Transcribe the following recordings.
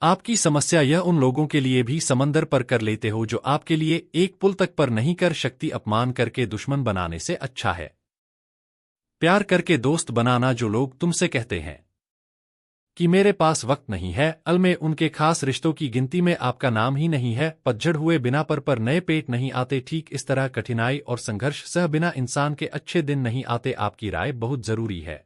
आपकी समस्या यह उन लोगों के लिए भी समंदर पर कर लेते हो जो आपके लिए एक पुल तक पर नहीं कर शक्ति अपमान करके दुश्मन बनाने से अच्छा है प्यार करके दोस्त बनाना। जो लोग तुमसे कहते हैं कि मेरे पास वक्त नहीं है, अल में उनके खास रिश्तों की गिनती में आपका नाम ही नहीं है। पतझड़ हुए बिना पर नए पेट नहीं आते। ठीक इस तरह कठिनाई और संघर्ष सह बिना इंसान के अच्छे दिन नहीं आते। आपकी राय बहुत जरूरी है,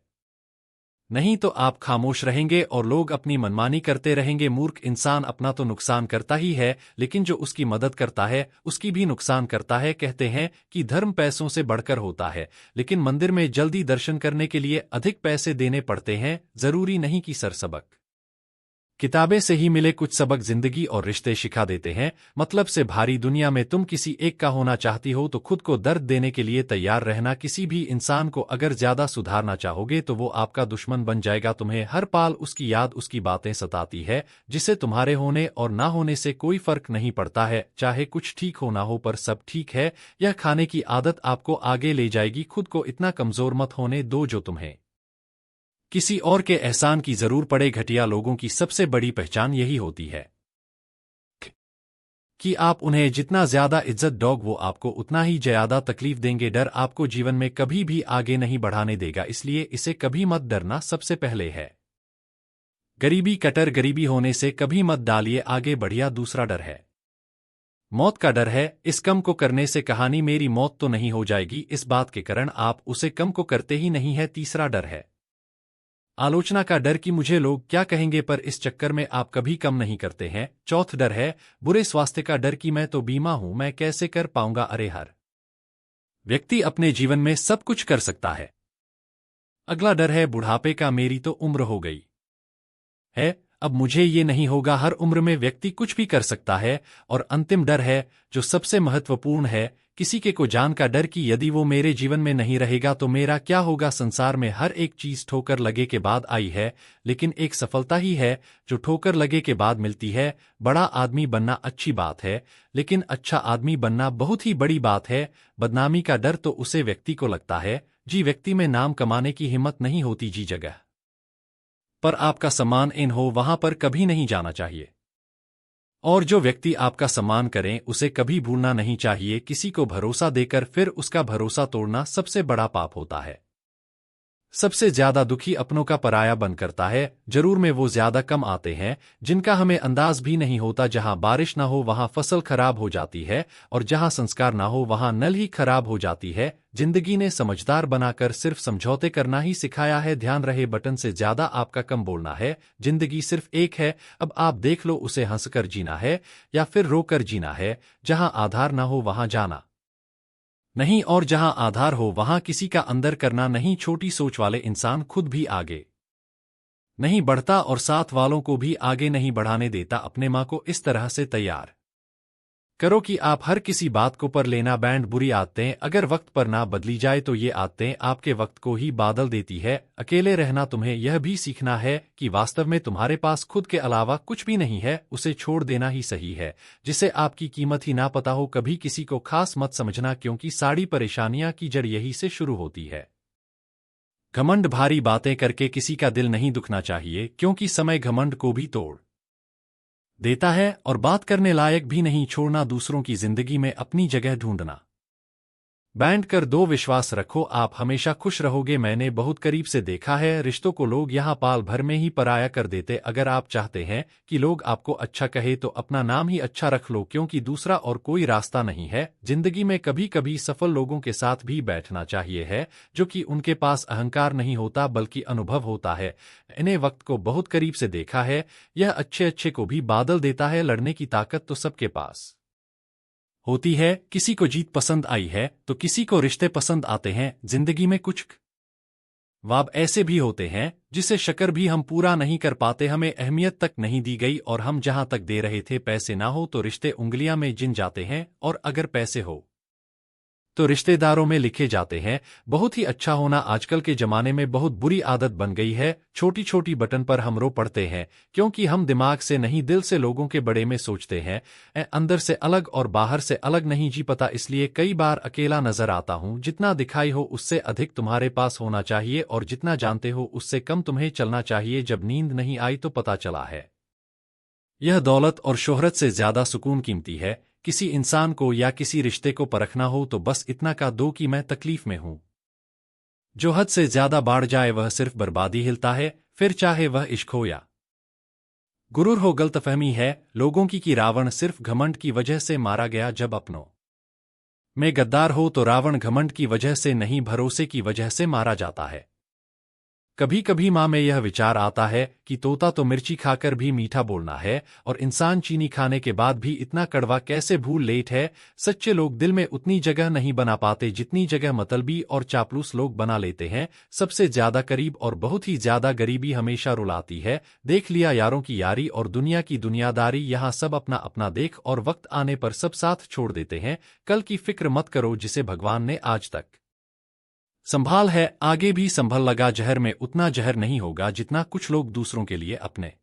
नहीं तो आप खामोश रहेंगे और लोग अपनी मनमानी करते रहेंगे। मूर्ख इंसान अपना तो नुकसान करता ही है, लेकिन जो उसकी मदद करता है उसकी भी नुकसान करता है। कहते हैं कि धर्म पैसों से बढ़कर होता है, लेकिन मंदिर में जल्दी दर्शन करने के लिए अधिक पैसे देने पड़ते हैं। जरूरी नहीं कि सरसबक किताबें से ही मिले, कुछ सबक जिंदगी और रिश्ते सिखा देते हैं। मतलब से भारी दुनिया में तुम किसी एक का होना चाहती हो तो खुद को दर्द देने के लिए तैयार रहना। किसी भी इंसान को अगर ज्यादा सुधारना चाहोगे तो वो आपका दुश्मन बन जाएगा। तुम्हें हर पाल उसकी याद, उसकी बातें सताती है, जिसे तुम्हारे होने और ना होने से कोई फर्क नहीं पड़ता है। चाहे कुछ ठीक हो ना हो पर सब ठीक है। यह खाने की आदत आपको आगे ले जाएगी। खुद को इतना कमजोर मत होने दो जो तुम्हें किसी और के एहसान की जरूर पड़े। घटिया लोगों की सबसे बड़ी पहचान यही होती है कि आप उन्हें जितना ज्यादा इज्जत दोगे वो आपको उतना ही ज्यादा तकलीफ देंगे। डर आपको जीवन में कभी भी आगे नहीं बढ़ाने देगा, इसलिए इसे कभी मत डरना सबसे पहले है। गरीबी कटर, गरीबी होने से कभी मत डालिए आगे बढ़िया। दूसरा डर है मौत का डर है। इस कम को करने से कहानी मेरी मौत तो नहीं हो जाएगी, इस बात के कारण आप उसे कम को करते ही नहीं है। तीसरा डर है आलोचना का डर कि मुझे लोग क्या कहेंगे, पर इस चक्कर में आप कभी कम नहीं करते हैं। चौथ डर है बुरे स्वास्थ्य का डर कि मैं तो बीमा हूं, मैं कैसे कर पाऊंगा। अरे हर व्यक्ति अपने जीवन में सब कुछ कर सकता है। अगला डर है बुढ़ापे का, मेरी तो उम्र हो गई है, अब मुझे ये नहीं होगा। हर उम्र में व्यक्ति कुछ भी कर सकता है। और अंतिम डर है जो सबसे महत्वपूर्ण है, किसी के को जान का डर कि यदि वो मेरे जीवन में नहीं रहेगा तो मेरा क्या होगा। संसार में हर एक चीज ठोकर लगे के बाद आई है, लेकिन एक सफलता ही है जो ठोकर लगे के बाद मिलती है। बड़ा आदमी बनना अच्छी बात है, लेकिन अच्छा आदमी बनना बहुत ही बड़ी बात है। बदनामी का डर तो उसे व्यक्ति को लगता है जी व्यक्ति में नाम कमाने की हिम्मत नहीं होती। जी जगह पर आपका सम्मान इन हो वहां पर कभी नहीं जाना चाहिए, और जो व्यक्ति आपका सम्मान करें उसे कभी भूलना नहीं चाहिए। किसी को भरोसा देकर फिर उसका भरोसा तोड़ना सबसे बड़ा पाप होता है। सबसे ज्यादा दुखी अपनों का पराया बन करता है। जरूर में वो ज्यादा कम आते हैं जिनका हमें अंदाज भी नहीं होता। जहां बारिश ना हो वहां फसल खराब हो जाती है, और जहां संस्कार ना हो वहां नल ही खराब हो जाती है। जिंदगी ने समझदार बनाकर सिर्फ समझौते करना ही सिखाया है। ध्यान रहे बटन से ज्यादा आपका कम बोलना है। जिंदगी सिर्फ एक है, अब आप देख लो उसे हंसकर जीना है या फिर रोकर जीना है। जहां आधार ना हो वहां जाना नहीं, और जहां आधार हो वहां किसी का अंदर करना नहीं। छोटी सोच वाले इंसान खुद भी आगे नहीं बढ़ता और साथ वालों को भी आगे नहीं बढ़ाने देता। अपने मां को इस तरह से तैयार करो कि आप हर किसी बात को पर लेना। बैंड बुरी आदतें अगर वक्त पर ना बदली जाए तो ये आदतें आपके वक्त को ही बादल देती है। अकेले रहना तुम्हें यह भी सीखना है कि वास्तव में तुम्हारे पास खुद के अलावा कुछ भी नहीं है। उसे छोड़ देना ही सही है। जिसे आपकी कीमत ही ना पता हो कभी किसी को खास मत समझना, क्योंकि सारी परेशानियां की जड़ यही से शुरू होती है। घमंड, भारी बातें करके किसी का दिल नहीं दुखना चाहिए, क्योंकि समय घमंड को भी तोड़ देता है और बात करने लायक भी नहीं छोड़ना। दूसरों की जिंदगी में अपनी जगह ढूंढना बैंड कर दो। विश्वास रखो आप हमेशा खुश रहोगे। मैंने बहुत करीब से देखा है रिश्तों को लोग यहाँ पाल भर में ही पराया कर देते। अगर आप चाहते हैं कि लोग आपको अच्छा कहे तो अपना नाम ही अच्छा रख लो, क्योंकि दूसरा और कोई रास्ता नहीं है। जिंदगी में कभी कभी सफल लोगों के साथ भी बैठना चाहिए है, जो कि उनके पास अहंकार नहीं होता बल्कि अनुभव होता है। इन्हें वक्त को बहुत करीब से देखा है, यह अच्छे अच्छे को भी बादल देता है। लड़ने की ताकत तो सबके पास होती है। किसी को जीत पसंद आई है तो किसी को रिश्ते पसंद आते हैं। जिंदगी में कुछ वाब ऐसे भी होते हैं जिसे शक्र भी हम पूरा नहीं कर पाते। हमें अहमियत तक नहीं दी गई और हम जहां तक दे रहे थे। पैसे ना हो तो रिश्ते उंगलियां में जिन जाते हैं, और अगर पैसे हो तो रिश्तेदारों में लिखे जाते हैं। बहुत ही अच्छा होना आजकल के जमाने में बहुत बुरी आदत बन गई है। छोटी छोटी बटन पर हम रो पड़ते हैं, क्योंकि हम दिमाग से नहीं दिल से लोगों के बड़े में सोचते हैं। अंदर से अलग और बाहर से अलग नहीं जी पता, इसलिए कई बार अकेला नजर आता हूं। जितना दिखाई हो उससे अधिक तुम्हारे पास होना चाहिए, और जितना जानते हो उससे कम तुम्हें चलना चाहिए। जब नींद नहीं आई तो पता चला है यह दौलत और शोहरत से ज्यादा सुकून कीमती है। किसी इंसान को या किसी रिश्ते को परखना हो तो बस इतना कह दो कि मैं तकलीफ में हूं। जो हद से ज्यादा बढ़ जाए वह सिर्फ बर्बादी हिलता है, फिर चाहे वह इश्क हो या गुरूर हो। गलतफहमी है लोगों की कि रावण सिर्फ घमंड की वजह से मारा गया। जब अपनों में गद्दार हो तो रावण घमंड की वजह से नहीं, भरोसे की वजह से मारा जाता है। कभी कभी माँ में यह विचार आता है कि तोता तो मिर्ची खाकर भी मीठा बोलना है और इंसान चीनी खाने के बाद भी इतना कड़वा कैसे भूल लेट है। सच्चे लोग दिल में उतनी जगह नहीं बना पाते जितनी जगह मतलबी और चापलूस लोग बना लेते हैं। सबसे ज्यादा करीब और बहुत ही ज्यादा गरीबी हमेशा रुलाती है। देख लिया यारों की यारी और दुनिया की दुनियादारी, यहाँ सब अपना अपना देख और वक्त आने पर सब साथ छोड़ देते हैं। कल की फिक्र मत करो जिसे भगवान ने आज तक संभाल है, आगे भी संभल लगा। जहर में उतना जहर नहीं होगा जितना कुछ लोग दूसरों के लिए अपने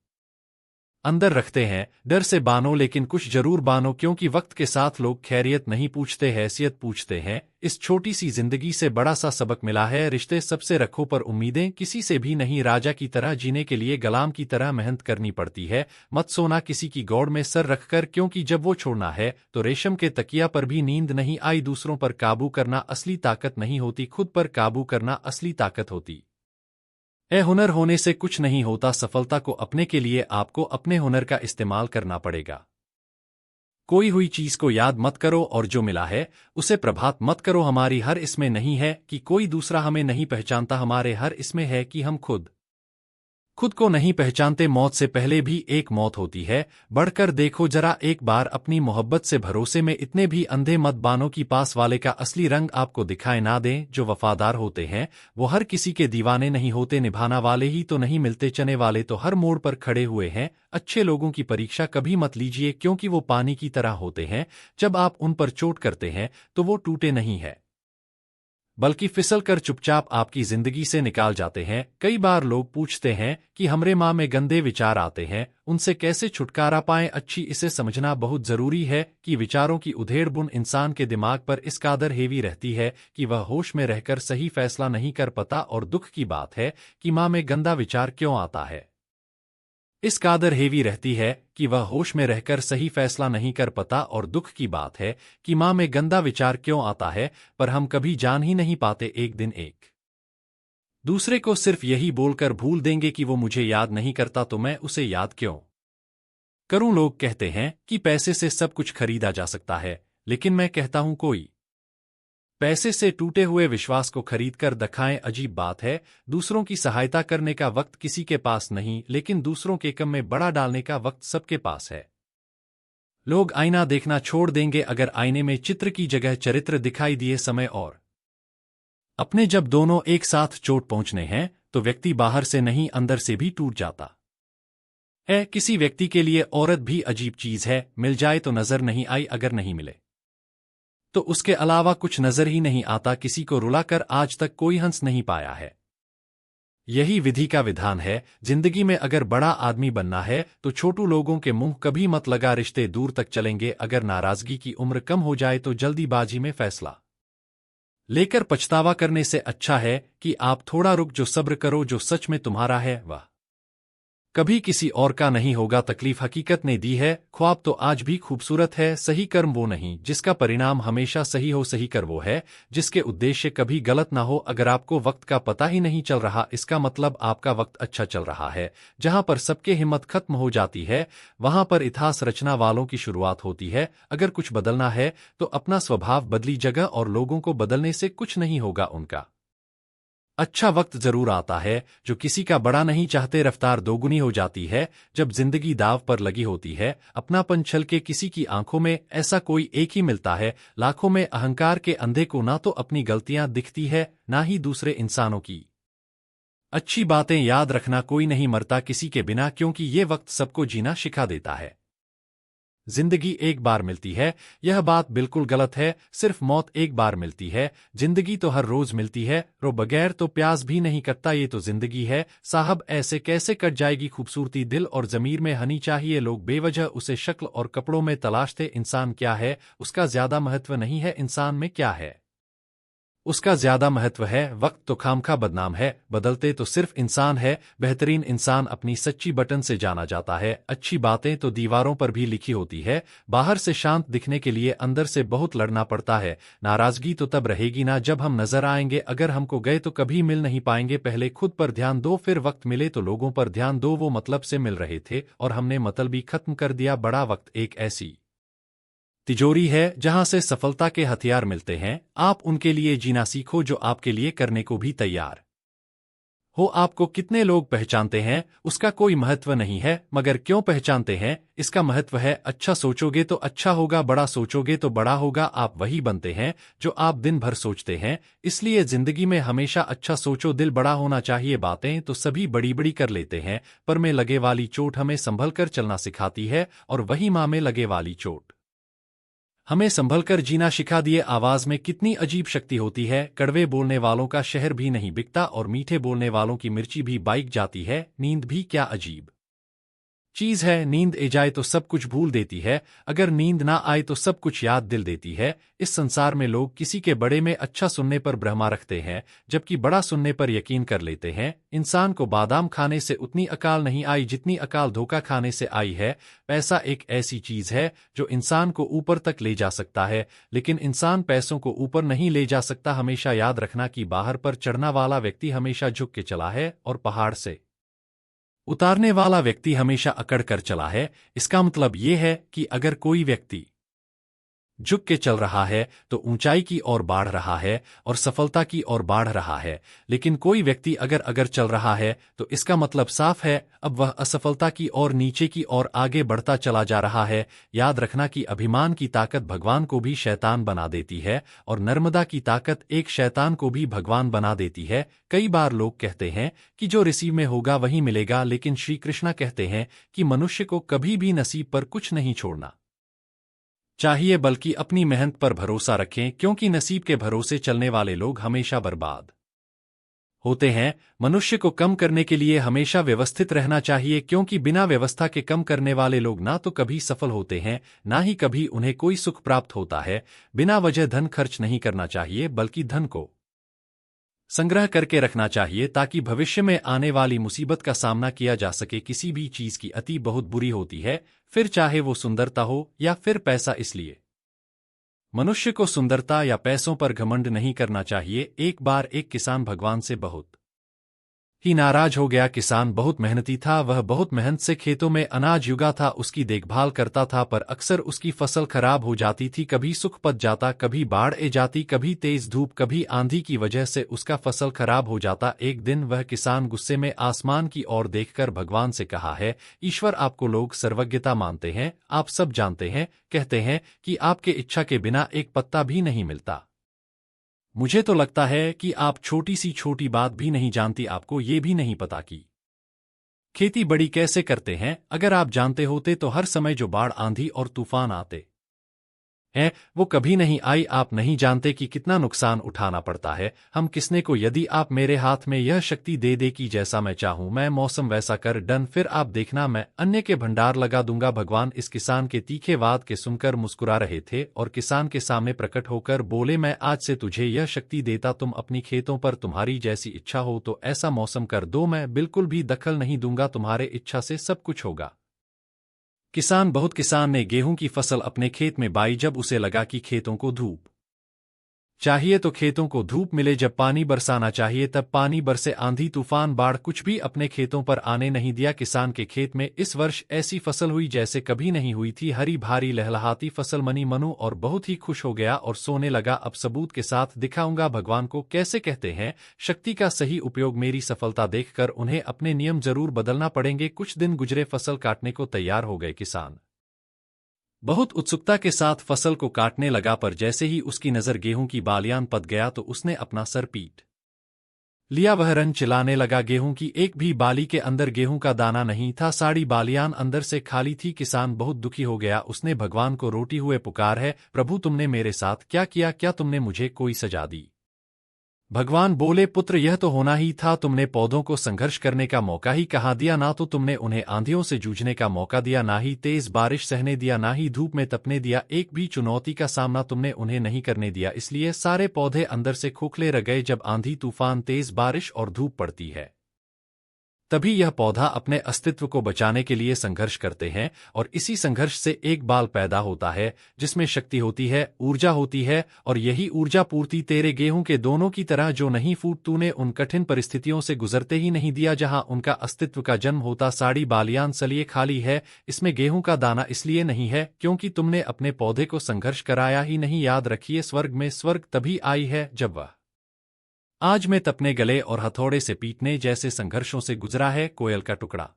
अंदर रखते हैं। डर से बानो, लेकिन कुछ जरूर बानो, क्योंकि वक्त के साथ लोग खैरियत नहीं पूछते, हैसियत पूछते हैं। इस छोटी सी जिंदगी से बड़ा सा सबक मिला है, रिश्ते सबसे रखो पर उम्मीदें किसी से भी नहीं। राजा की तरह जीने के लिए गुलाम की तरह मेहनत करनी पड़ती है। मत सोना किसी की गौड़ में सर रखकर, क्योंकि जब वो छोड़ना है तो रेशम के तकिया पर भी नींद नहीं आई। दूसरों पर काबू करना असली ताकत नहीं होती, खुद पर काबू करना असली ताकत होती। हुनर होने से कुछ नहीं होता, सफलता को अपने के लिए आपको अपने हुनर का इस्तेमाल करना पड़ेगा। कोई हुई चीज को याद मत करो और जो मिला है उसे प्रभात मत करो। हमारी हर इसमें नहीं है कि कोई दूसरा हमें नहीं पहचानता, हमारे हर इसमें है कि हम खुद को नहीं पहचानते। मौत से पहले भी एक मौत होती है, बढ़कर देखो जरा एक बार अपनी मोहब्बत से। भरोसे में इतने भी अंधे मत बानो कि पास वाले का असली रंग आपको दिखाए ना दें। जो वफादार होते हैं वो हर किसी के दीवाने नहीं होते, निभाना वाले ही तो नहीं मिलते, चने वाले तो हर मोड़ पर खड़े हुए हैं। अच्छे लोगों की परीक्षा कभी मत लीजिए, क्योंकि वो पानी की तरह होते हैं। जब आप उन पर चोट करते हैं तो वो टूटे नहीं है, बल्कि फिसल कर चुपचाप आपकी जिंदगी से निकाल जाते हैं। कई बार लोग पूछते हैं कि हमरे माँ में गंदे विचार आते हैं, उनसे कैसे छुटकारा पाएं। अच्छी इसे समझना बहुत जरूरी है कि विचारों की उधेड़ बुन इंसान के दिमाग पर इस कादर हेवी रहती है कि वह होश में रहकर सही फैसला नहीं कर पाता। और दुख की बात है कि माँ में गंदा विचार क्यों आता है, इस कादर हेवी रहती है कि वह होश में रहकर सही फैसला नहीं कर पाता। और दुख की बात है कि माँ में गंदा विचार क्यों आता है, पर हम कभी जान ही नहीं पाते। एक दिन एक दूसरे को सिर्फ यही बोलकर भूल देंगे कि वो मुझे याद नहीं करता तो मैं उसे याद क्यों करूं। लोग कहते हैं कि पैसे से सब कुछ खरीदा जा सकता है, लेकिन मैं कहता हूं कोई पैसे से टूटे हुए विश्वास को खरीद कर दिखाएं। अजीब बात है, दूसरों की सहायता करने का वक्त किसी के पास नहीं, लेकिन दूसरों के कम में बड़ा डालने का वक्त सबके पास है। लोग आईना देखना छोड़ देंगे अगर आईने में चित्र की जगह चरित्र दिखाई दिए। समय और अपने जब दोनों एक साथ चोट पहुंचने हैं तो व्यक्ति बाहर से नहीं अंदर से भी टूट जाता है। किसी व्यक्ति के लिए औरत भी अजीब चीज है, मिल जाए तो नजर नहीं आई, अगर नहीं मिले तो उसके अलावा कुछ नजर ही नहीं आता। किसी को रुलाकर आज तक कोई हंस नहीं पाया है, यही विधि का विधान है। जिंदगी में अगर बड़ा आदमी बनना है तो छोटू लोगों के मुंह कभी मत लगा, रिश्ते दूर तक चलेंगे। अगर नाराजगी की उम्र कम हो जाए तो जल्दीबाजी में फैसला लेकर पछतावा करने से अच्छा है कि आप थोड़ा रुक, जो सब्र करो। जो सच में तुम्हारा है वह कभी किसी और का नहीं होगा। तकलीफ हकीकत ने दी है, ख्वाब तो आज भी खूबसूरत है। सही कर्म वो नहीं जिसका परिणाम हमेशा सही हो, सही कर वो है जिसके उद्देश्य कभी गलत ना हो। अगर आपको वक्त का पता ही नहीं चल रहा, इसका मतलब आपका वक्त अच्छा चल रहा है। जहां पर सबके हिम्मत खत्म हो जाती है वहां पर इतिहास रचना वालों की शुरुआत होती है। अगर कुछ बदलना है तो अपना स्वभाव बदली जगह और लोगों को बदलने से कुछ नहीं होगा। उनका अच्छा वक्त जरूर आता है जो किसी का बड़ा नहीं चाहते। रफ्तार दोगुनी हो जाती है जब जिंदगी दाव पर लगी होती है। अपनापन छल के किसी की आंखों में ऐसा कोई एक ही मिलता है। लाखों में अहंकार के अंधे को ना तो अपनी गलतियां दिखती है ना ही दूसरे इंसानों की अच्छी बातें। याद रखना, कोई नहीं मरता किसी के बिना, क्योंकि ये वक्त सबको जीना सिखा देता है। जिंदगी एक बार मिलती है, यह बात बिल्कुल गलत है। सिर्फ मौत एक बार मिलती है, जिंदगी तो हर रोज मिलती है। रो बगैर तो प्यास भी नहीं कटता, ये तो जिंदगी है साहब, ऐसे कैसे कट जाएगी। खूबसूरती दिल और जमीर में हनी चाहिए। लोग बेवजह उसे शक्ल और कपड़ों में तलाशते। इंसान क्या है उसका ज्यादा महत्व नहीं है, इंसान में क्या है उसका ज्यादा महत्व है। वक्त तो खामखा बदनाम है, बदलते तो सिर्फ इंसान है। बेहतरीन इंसान अपनी सच्ची बटन से जाना जाता है। अच्छी बातें तो दीवारों पर भी लिखी होती है। बाहर से शांत दिखने के लिए अंदर से बहुत लड़ना पड़ता है। नाराजगी तो तब रहेगी ना जब हम नजर आएंगे। अगर हमको गए तो कभी मिल नहीं पाएंगे। पहले खुद पर ध्यान दो, फिर वक्त मिले तो लोगों पर ध्यान दो। वो मतलब से मिल रहे थे और हमने मतलब भी खत्म कर दिया। बड़ा वक्त एक ऐसी तिजोरी है जहां से सफलता के हथियार मिलते हैं। आप उनके लिए जीना सीखो जो आपके लिए करने को भी तैयार हो। आपको कितने लोग पहचानते हैं उसका कोई महत्व नहीं है, मगर क्यों पहचानते हैं इसका महत्व है। अच्छा सोचोगे तो अच्छा होगा, बड़ा सोचोगे तो बड़ा होगा। आप वही बनते हैं जो आप दिन भर सोचते हैं। इसलिए जिंदगी में हमेशा अच्छा सोचो, दिल बड़ा होना चाहिए। बातें तो सभी बड़ी बड़ी कर लेते हैं, पर में लगे वाली चोट हमें संभल कर चलना सिखाती है। और वही माँ में लगे वाली चोट हमें संभलकर जीना सिखा दिए। आवाज में कितनी अजीब शक्ति होती है। कड़वे बोलने वालों का शहर भी नहीं बिकता और मीठे बोलने वालों की मिर्ची भी बाइक जाती है। नींद भी क्या अजीब चीज है। नींद ए जाए तो सब कुछ भूल देती है, अगर नींद ना आए तो सब कुछ याद दिल देती है। इस संसार में लोग किसी के बड़े में अच्छा सुनने पर भ्रमा रखते हैं, जबकि बड़ा सुनने पर यकीन कर लेते हैं। इंसान को बादाम खाने से उतनी अकाल नहीं आई जितनी अकाल धोखा खाने से आई है। पैसा एक ऐसी चीज है जो इंसान को ऊपर तक ले जा सकता है, लेकिन इंसान पैसों को ऊपर नहीं ले जा सकता। हमेशा याद रखना कि बाहर पर चढ़ना वाला व्यक्ति हमेशा झुक के चला है और पहाड़ से उतारने वाला व्यक्ति हमेशा अकड़ कर चला है। इसका मतलब ये है कि अगर कोई व्यक्ति झुक के चल रहा है तो ऊंचाई की ओर बढ़ रहा है और सफलता की ओर बढ़ रहा है। लेकिन कोई व्यक्ति अगर चल रहा है तो इसका मतलब साफ है, अब वह असफलता की ओर नीचे की ओर आगे बढ़ता चला जा रहा है। याद रखना कि अभिमान की ताकत भगवान को भी शैतान बना देती है और नर्मदा की ताकत एक शैतान को भी भगवान बना देती है। कई बार लोग कहते हैं कि जो नसीब में होगा वही मिलेगा, लेकिन श्री कृष्णा कहते हैं कि मनुष्य को कभी भी नसीब पर कुछ नहीं छोड़ना चाहिए, बल्कि अपनी मेहनत पर भरोसा रखें, क्योंकि नसीब के भरोसे चलने वाले लोग हमेशा बर्बाद होते हैं। मनुष्य को कम करने के लिए हमेशा व्यवस्थित रहना चाहिए, क्योंकि बिना व्यवस्था के कम करने वाले लोग ना तो कभी सफल होते हैं, ना ही कभी उन्हें कोई सुख प्राप्त होता है। बिना वजह धन खर्च नहीं करना चाहिए, बल्कि धन को संग्रह करके रखना चाहिए ताकि भविष्य में आने वाली मुसीबत का सामना किया जा सके। किसी भी चीज की अति बहुत बुरी होती है, फिर चाहे वो सुंदरता हो या फिर पैसा। इसलिए मनुष्य को सुंदरता या पैसों पर घमंड नहीं करना चाहिए। एक बार एक किसान भगवान से बहुत ही नाराज हो गया। किसान बहुत मेहनती था, वह बहुत मेहनत से खेतों में अनाज उगा था, उसकी देखभाल करता था, पर अक्सर उसकी फसल खराब हो जाती थी। कभी सूख पत जाता, कभी बाढ़ आ जाती, कभी तेज धूप, कभी आंधी की वजह से उसका फसल खराब हो जाता। एक दिन वह किसान गुस्से में आसमान की ओर देखकर भगवान से कहा है, ईश्वर, आपको लोग सर्वज्ञता मानते हैं, आप सब जानते हैं, कहते हैं कि आपके इच्छा के बिना एक पत्ता भी नहीं मिलता। मुझे तो लगता है कि आप छोटी सी छोटी बात भी नहीं जानती। आपको ये भी नहीं पता कि खेती बड़ी कैसे करते हैं। अगर आप जानते होते तो हर समय जो बाढ़, आंधी और तूफान आते है वो कभी नहीं आई। आप नहीं जानते कि कितना नुकसान उठाना पड़ता है हम किसने को। यदि आप मेरे हाथ में यह शक्ति दे दे कि जैसा मैं चाहूं मैं मौसम वैसा कर डन, फिर आप देखना मैं अन्य के भंडार लगा दूंगा। भगवान इस किसान के तीखे वाद के सुनकर मुस्कुरा रहे थे और किसान के सामने प्रकट होकर बोले, मैं आज से तुझे यह शक्ति देता, तुम अपनी खेतों पर तुम्हारी जैसी इच्छा हो तो ऐसा मौसम कर दो, मैं बिल्कुल भी दखल नहीं दूंगा, तुम्हारे इच्छा से सब कुछ होगा। किसान ने गेहूं की फसल अपने खेत में बाई। जब उसे लगा कि खेतों को धूप चाहिए तो खेतों को धूप मिले, जब पानी बरसाना चाहिए तब पानी बरसे, आंधी तूफान बाढ़ कुछ भी अपने खेतों पर आने नहीं दिया। किसान के खेत में इस वर्ष ऐसी फसल हुई जैसे कभी नहीं हुई थी। हरी भारी लहलहाती फसल मनी मनु और बहुत ही खुश हो गया और सोने लगा। अब सबूत के साथ दिखाऊंगा भगवान को कैसे कहते हैं शक्ति का सही उपयोग। मेरी सफलता देखकर उन्हें अपने नियम जरूर बदलना पड़ेंगे। कुछ दिन गुजरे, फसल काटने को तैयार हो गए। किसान बहुत उत्सुकता के साथ फसल को काटने लगा, पर जैसे ही उसकी नजर गेहूं की बालियान पत गया तो उसने अपना सर पीट लिया। वह रन चिल्लाने लगा, गेहूं की एक भी बाली के अंदर गेहूं का दाना नहीं था, सारी बालियान अंदर से खाली थी। किसान बहुत दुखी हो गया, उसने भगवान को रोटी हुए पुकार है, प्रभु तुमने मेरे साथ क्या किया, क्या तुमने मुझे कोई सजा दी। भगवान बोले, पुत्र यह तो होना ही था, तुमने पौधों को संघर्ष करने का मौका ही कहाँ दिया, ना तो तुमने उन्हें आंधियों से जूझने का मौका दिया, ना ही तेज बारिश सहने दिया, ना ही धूप में तपने दिया, एक भी चुनौती का सामना तुमने उन्हें नहीं करने दिया, इसलिए सारे पौधे अंदर से खोखले रह गए जब आंधी तूफान तेज बारिश और धूप पड़ती है। तभी यह पौधा अपने अस्तित्व को बचाने के लिए संघर्ष करते हैं और इसी संघर्ष से एक बाल पैदा होता है जिसमें शक्ति होती है, ऊर्जा होती है और यही ऊर्जा पूर्ति तेरे गेहूं के दोनों की तरह जो नहीं फूट तूने उन कठिन परिस्थितियों से गुजरते ही नहीं दिया जहां उनका अस्तित्व का जन्म होता। साड़ी बालियान सलिए खाली है, इसमें गेहूं का दाना इसलिए नहीं है क्योंकि तुमने अपने पौधे को संघर्ष कराया ही नहीं। याद रखिए, स्वर्ग में स्वर्ग तभी आई है जब वह आज में तपने गले और हथौड़े से पीटने जैसे संघर्षों से गुजरा है। कोयल का टुकड़ा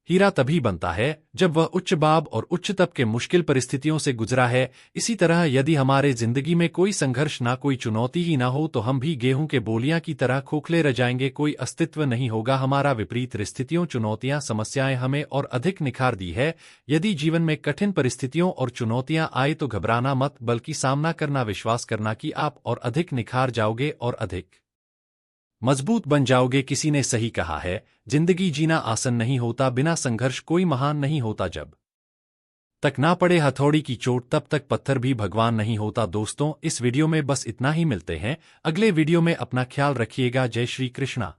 हीरा तभी बनता है जब वह उच्च बाब और उच्च तप के मुश्किल परिस्थितियों से गुजरा है। इसी तरह यदि हमारे जिंदगी में कोई संघर्ष ना, कोई चुनौती ही ना हो तो हम भी गेहूं के बोलियां की तरह खोखले रह जाएंगे, कोई अस्तित्व नहीं होगा हमारा। विपरीत स्थितियों, चुनौतियां, समस्याएं हमें और अधिक निखार दी है। यदि जीवन में कठिन परिस्थितियों और चुनौतियां आए तो घबराना मत, बल्कि सामना करना, विश्वास करना कि आप और अधिक निखार जाओगे और अधिक मजबूत बन जाओगे। किसी ने सही कहा है, जिंदगी जीना आसान नहीं होता, बिना संघर्ष कोई महान नहीं होता। जब तक ना पड़े हथौड़ी की चोट तब तक पत्थर भी भगवान नहीं होता। दोस्तों, इस वीडियो में बस इतना ही, मिलते हैं अगले वीडियो में। अपना ख्याल रखिएगा। जय श्री कृष्णा।